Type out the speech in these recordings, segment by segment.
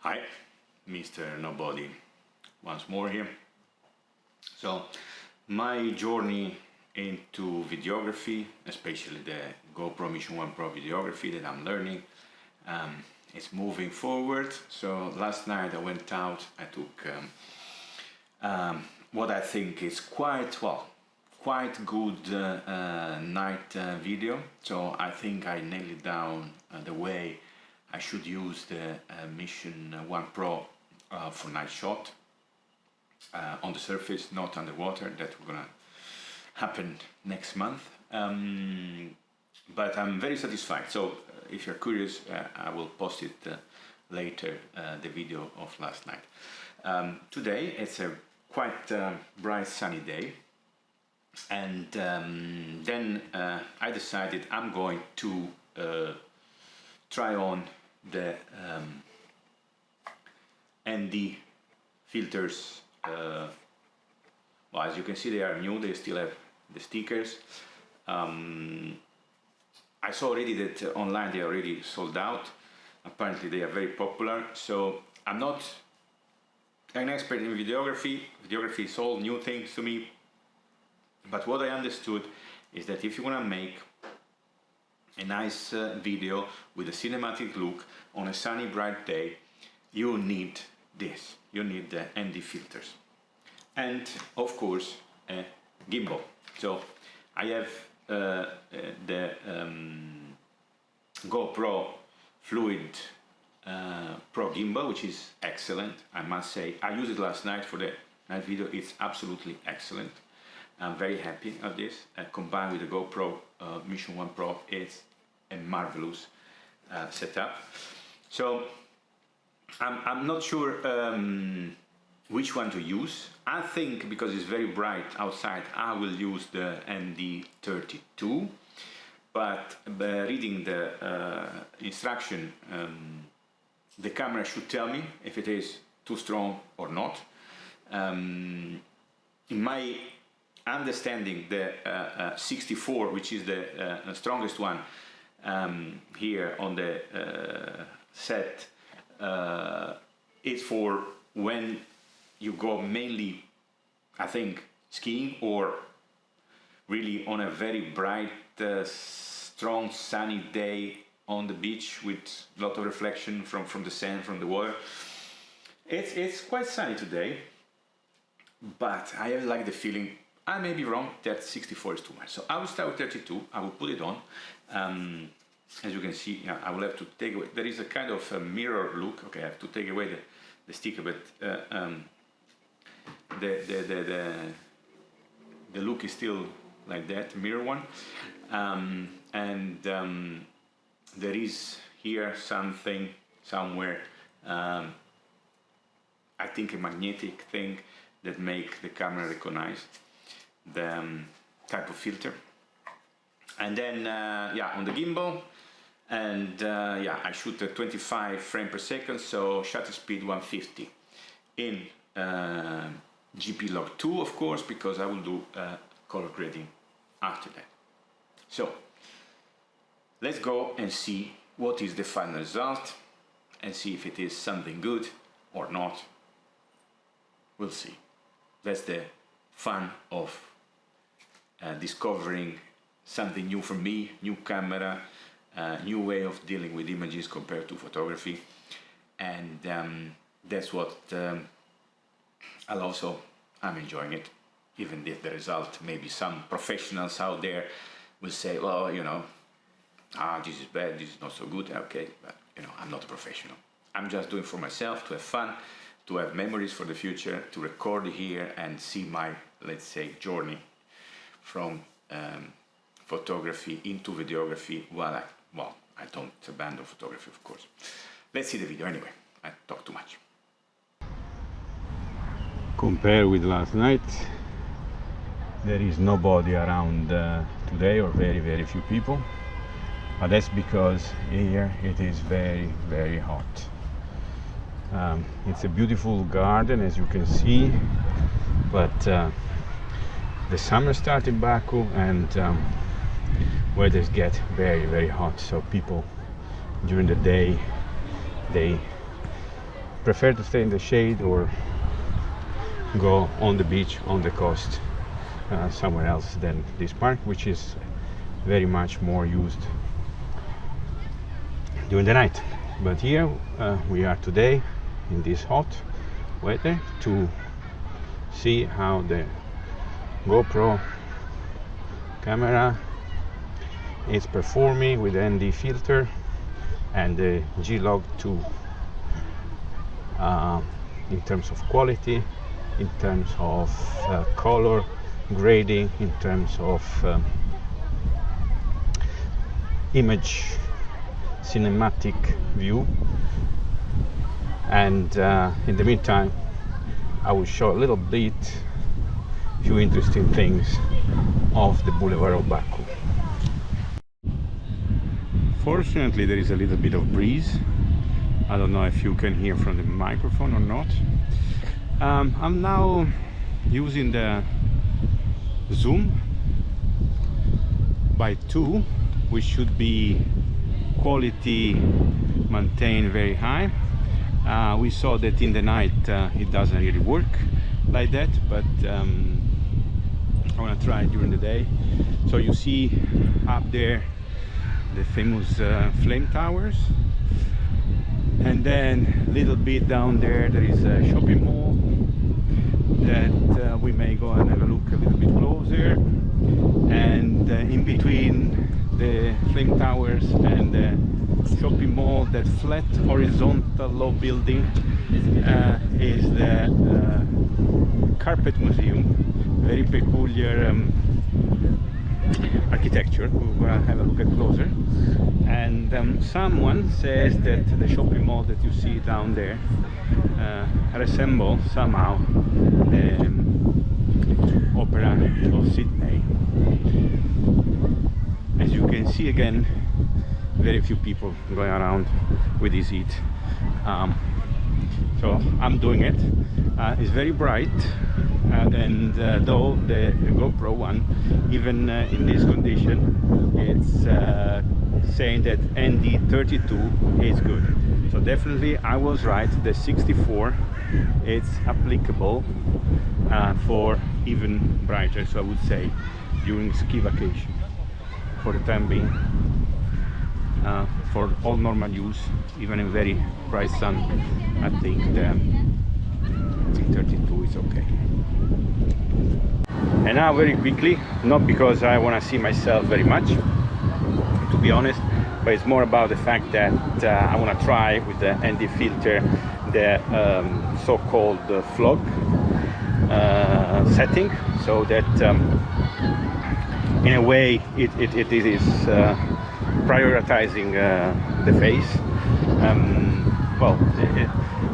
Hi, Mr. Nobody once more here. So my journey into videography, especially the GoPro Mission 1 Pro videography that I'm learning, is moving forward. So last night I went out, I took what I think is quite good night video. So I think I nailed it down the way I should use the Mission 1 Pro for night shot on the surface, not underwater. That will gonna happen next month. But I'm very satisfied. So if you're curious, I will post it later, the video of last night. Today it's a quite bright sunny day, and then I decided I'm going to try on the ND filters. Well, as you can see, they are new, they still have the stickers. I saw already that online they are already sold out. Apparently they are very popular. So I'm not an expert in videography. Videography is all new things to me. But what I understood is that if you want to make a nice video with a cinematic look on a sunny bright day, you need this. You need the ND filters. And of course a gimbal. So I have the GoPro Fluid Pro gimbal, which is excellent, I must say. I used it last night for the night video. It's absolutely excellent. I'm very happy of this. Combined with the GoPro Mission 1 Pro, it's a marvelous setup. So I'm not sure which one to use. I think because it's very bright outside, I will use the ND32. But reading the instruction, the camera should tell me if it is too strong or not. In my understanding, the 64, which is the strongest one here on the set, is for when you go mainly, I think, skiing or really on a very bright, strong sunny day on the beach with a lot of reflection from the sand, from the water. It's quite sunny today, but I have like the feeling, I may be wrong, that 64 is too much. So I will start with 32, I will put it on. As you can see, yeah, I will have to take away, there is a kind of a mirror look. Okay, I have to take away the sticker, but the look is still like that, mirror one. There is here something somewhere, I think a magnetic thing that make the camera recognize the type of filter. And then yeah, on the gimbal, and yeah, I shoot at 25 frames per second, so shutter speed 150 in GP log 2, of course, because I will do color grading after that. So let's go and see what is the final result and see if it is something good or not. We'll see. That's the fun of discovering something new for me, new camera, new way of dealing with images compared to photography. And that's what I'm enjoying it, even if the result, maybe some professionals out there will say, well, you know, this is bad, this is not so good. Okay, but you know, I'm not a professional. I'm just doing for myself, to have fun, to have memories for the future, to record here and see my, let's say, journey from photography into videography. Well, I don't abandon photography, of course. Let's see the video anyway. I talk too much. Compare with last night, there is nobody around today, or very few people. But that's because here it is very hot. It's a beautiful garden, as you can see, but the summer started in Baku, and weathers get very hot, so people during the day they prefer to stay in the shade or go on the beach, on the coast, somewhere else than this park, which is very much more used during the night. But here we are today in this hot weather to see how the GoPro camera is performing with the ND filter and the G-Log 2 in terms of quality, in terms of color grading, in terms of image cinematic view. And in the meantime I will show a little bit few interesting things of the boulevard of Baku. Fortunately there is a little bit of breeze. I don't know if you can hear from the microphone or not. I'm now using the zoom by 2, which should be quality maintained very high. We saw that in the night it doesn't really work like that, but I want to try it during the day. So you see up there the famous flame towers, and then a little bit down there there is a shopping mall that we may go and have a look a little bit closer. And in between the flame towers and the shopping mall, that flat horizontal low building is the carpet museum, very peculiar architecture. We're gonna have a look at closer. And someone says that the shopping mall that you see down there resembles somehow the opera of Sidney. As you can see, again, very few people going around with this heat. So I'm doing it. It's very bright, and though the GoPro one, even in this condition, it's saying that ND32 is good. So definitely I was right. The 64, it's applicable for even brighter, so I would say during ski vacation. For the time being, for all normal use, even in very bright sun, I think the 32 is okay. And now very quickly, not because I want to see myself very much, to be honest, but it's more about the fact that I want to try with the ND filter the so-called vlog setting, so that in a way it is prioritizing the face. Well,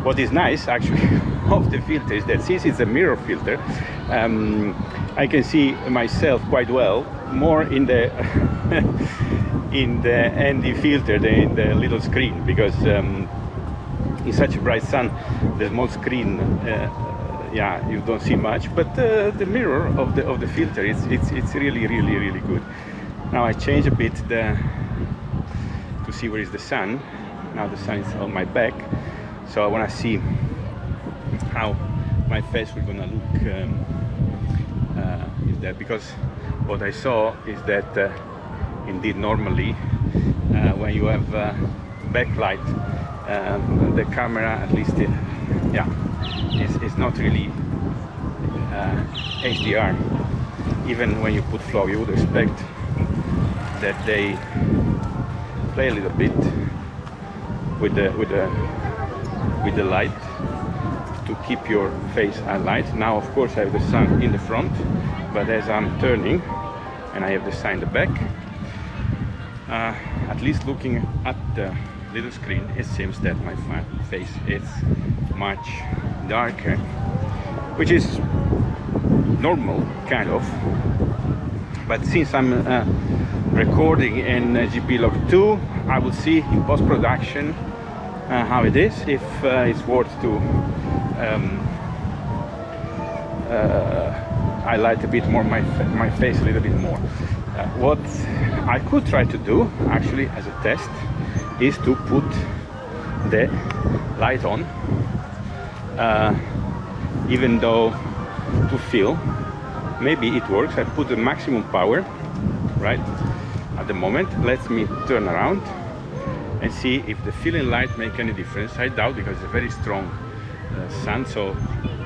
what is nice actually of the filter is that since it's a mirror filter, I can see myself quite well, more in the in the ND filter than in the little screen, because in such a bright sun the small screen, yeah, you don't see much, but the mirror of the filter, it's really good. Now I change a bit to see where is the sun. Now the sun is on my back, so I want to see how my face will gonna look is that, because what I saw is that indeed normally when you have backlight, the camera, at least yeah, it's not really HDR. Even when you put flow, you would expect that they play a little bit with the light to keep your face at light. Now of course I have the sun in the front, but as I'm turning and I have the sun in the back, at least looking at the little screen, it seems that my face is much darker, which is normal, kind of. But since I'm recording in GoPro 2, I will see in post-production how it is, if it's worth to highlight a bit more my face a little bit more. What I could try to do actually as a test is to put the light on even though to feel. Maybe it works. I put the maximum power right at the moment. Let me turn around and see if the filling light make any difference. I doubt, because it's a very strong sun, so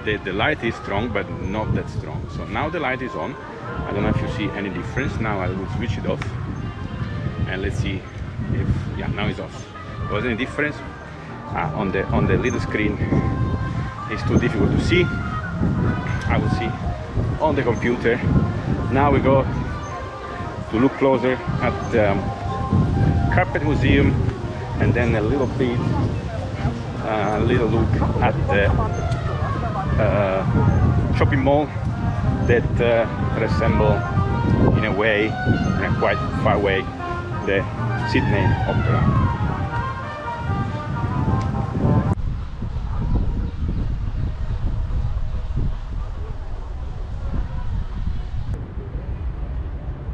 the light is strong but not that strong. So now the light is on. I don't know if you see any difference. Now I will switch it off and let's see if, yeah, now it's off. Was any difference? On the little screen it's too difficult to see. I will see on the computer. Now we go to look closer at the Carpet Museum, and then a little bit little look at the shopping mall that resemble in a way, in a quite far way, the Sidney Opera.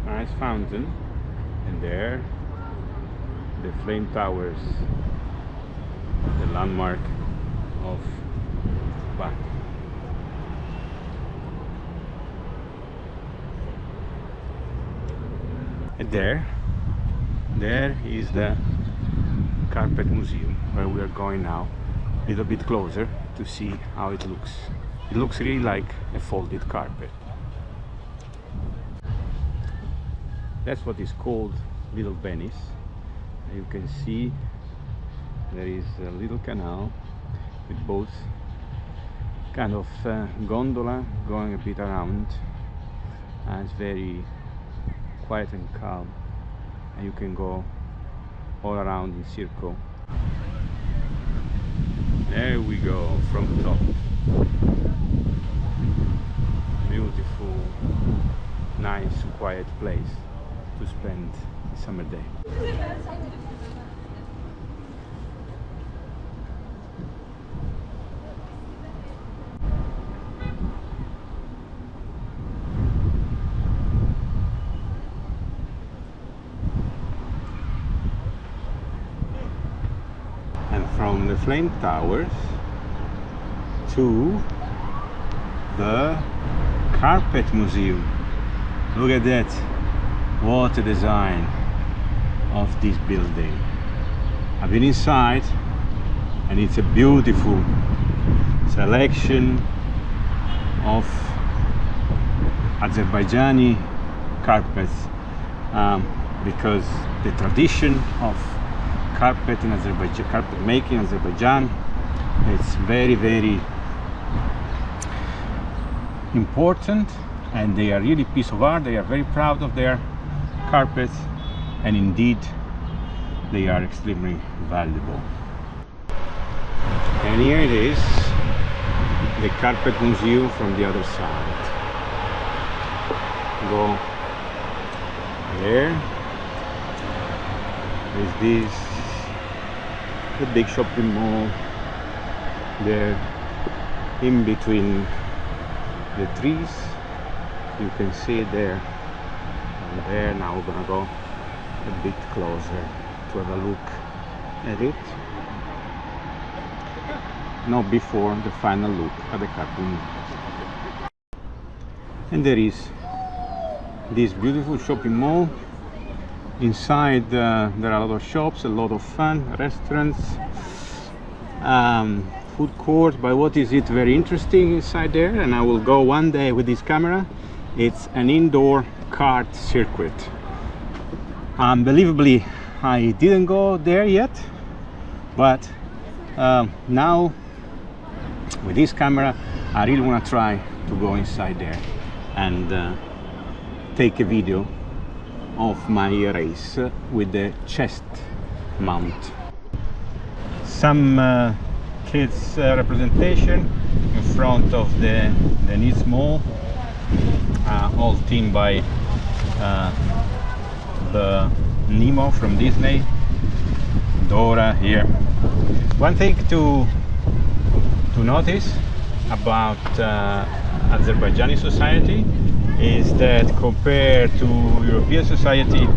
Nice fountain, and there the flame towers, the landmark of Baku. And there is the Carpet Museum, where we are going now, a little bit closer to see how it looks. It looks really like a folded carpet. That's what is called Little Venice. You can see there is a little canal with boats, kind of gondola going a bit around, and it's very quiet and calm, and you can go all around in circle. There we go from top. Beautiful, nice, quiet place to spend a summer day. And from the flame towers to the Carpet Museum. Look at that. What a design of this building. I've been inside and it's a beautiful selection of Azerbaijani carpets, because the tradition of carpet in Azerbaijan, carpet making in Azerbaijan, it's very, very important, and they are really piece of art. They are very proud of their carpets, and indeed they are extremely valuable. And here it is, the Carpet Museum from the other side. Go there. There's this, the big shopping mall there in between the trees. You can see it there and there. Now we're gonna go a bit closer to have a look at it. Not before the final look at the Carpet Museum. And there is this beautiful shopping mall. Inside there are a lot of shops, a lot of fun, restaurants, food court. But what is it very interesting inside there, and I will go one day with this camera, it's an indoor kart circuit. Unbelievably, I didn't go there yet, but now with this camera I really want to try to go inside there and take a video of my race with the chest mount. Some kids representation in front of the Deniz Mall, all teamed by the Nemo from Disney, Dora here. One thing to notice about Azerbaijani society is that compared to European society,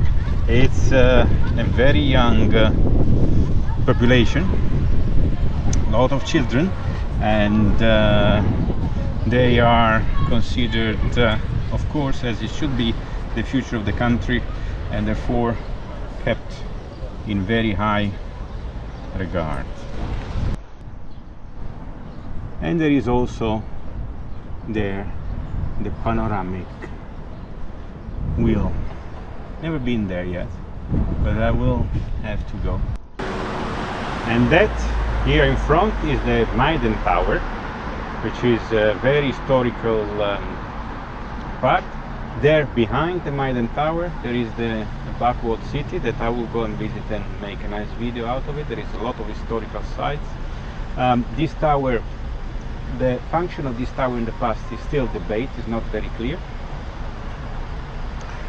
it's a very young population, a lot of children, and they are considered, of course, as it should be, the future of the country, and therefore kept in very high regard. And there is also there the panoramic wheel. Never been there yet, but I will have to go. And that here in front is the Maiden Tower, which is a very historical part. There behind the Maiden Tower there is the Baku old city that I will go and visit and make a nice video out of it. There is a lot of historical sites. This tower, the function of this tower in the past is still debate, is not very clear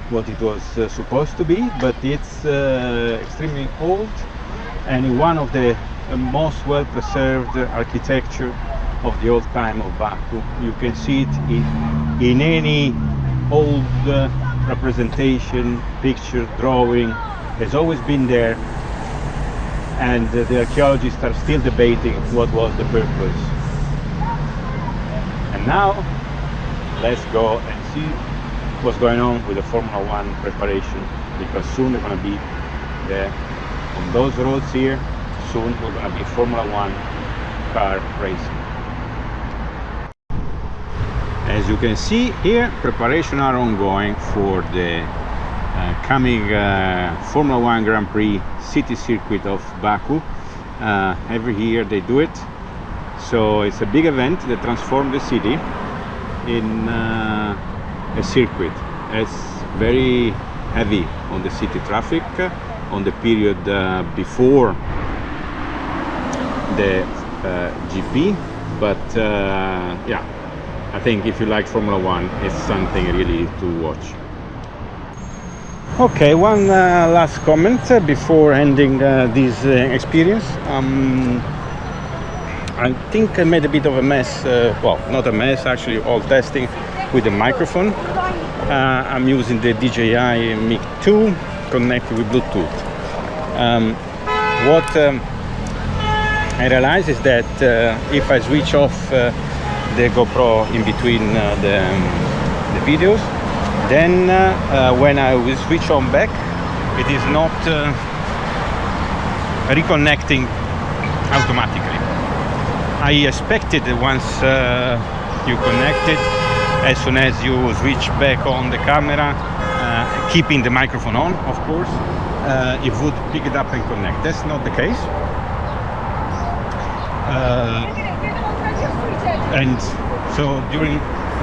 what it was supposed to be, but it's extremely old and one of the most well preserved architecture of the old time of Baku. You can see it in any old representation, picture, drawing. Has always been there, and the archaeologists are still debating what was the purpose. And now let's go and see what's going on with the Formula 1 preparation, because soon they're going to be there on those roads here. Soon we're going to be Formula 1 car racing. As you can see here, preparations are ongoing for the coming Formula 1 Grand Prix city circuit of Baku. Every year they do it, so it's a big event that transforms the city in a circuit. It's very heavy on the city traffic on the period before the GP, but yeah, I think if you like Formula 1, it's something really to watch. Okay, one last comment before ending this experience. I think I made a bit of a mess, well, not a mess, actually, all testing with the microphone. I'm using the DJI Mic 2 connected with Bluetooth. What I realized is that if I switch off the GoPro in between the videos, then when I will switch on back, it is not reconnecting automatically. I expected that once you connect it, as soon as you switch back on the camera, keeping the microphone on, of course, it would pick it up and connect. That's not the case. And so during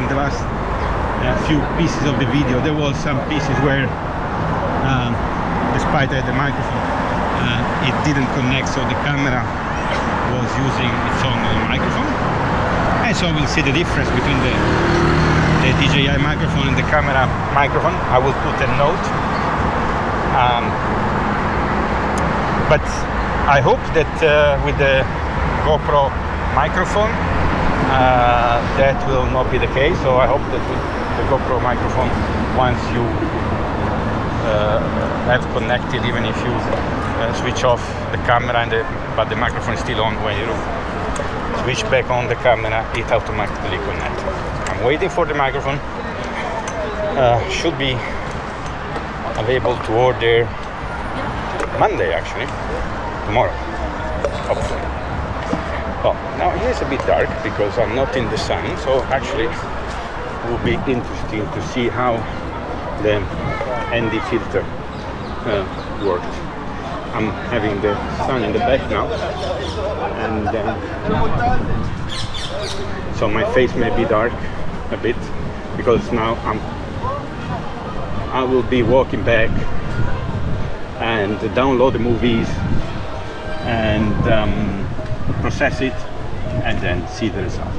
the last few pieces of the video, there was some pieces where, despite the microphone, it didn't connect, so the camera was using its own microphone. And so we'll see the difference between the DJI microphone and the camera microphone. I will put a note. But I hope that with the GoPro microphone that will not be the case. So I hope that with the GoPro microphone, once you have connected, even if you switch off the camera but the microphone is still on, when you switch back on the camera, it automatically connects. I'm waiting for the microphone. Should be available to order Monday, actually, tomorrow, hopefully. Well, now here it's a bit dark because I'm not in the sun, so actually it will be interesting to see how the ND filter worked. I'm having the sun in the back now, and so my face may be dark a bit because now I will be walking back and download the movies and process it and then see the result.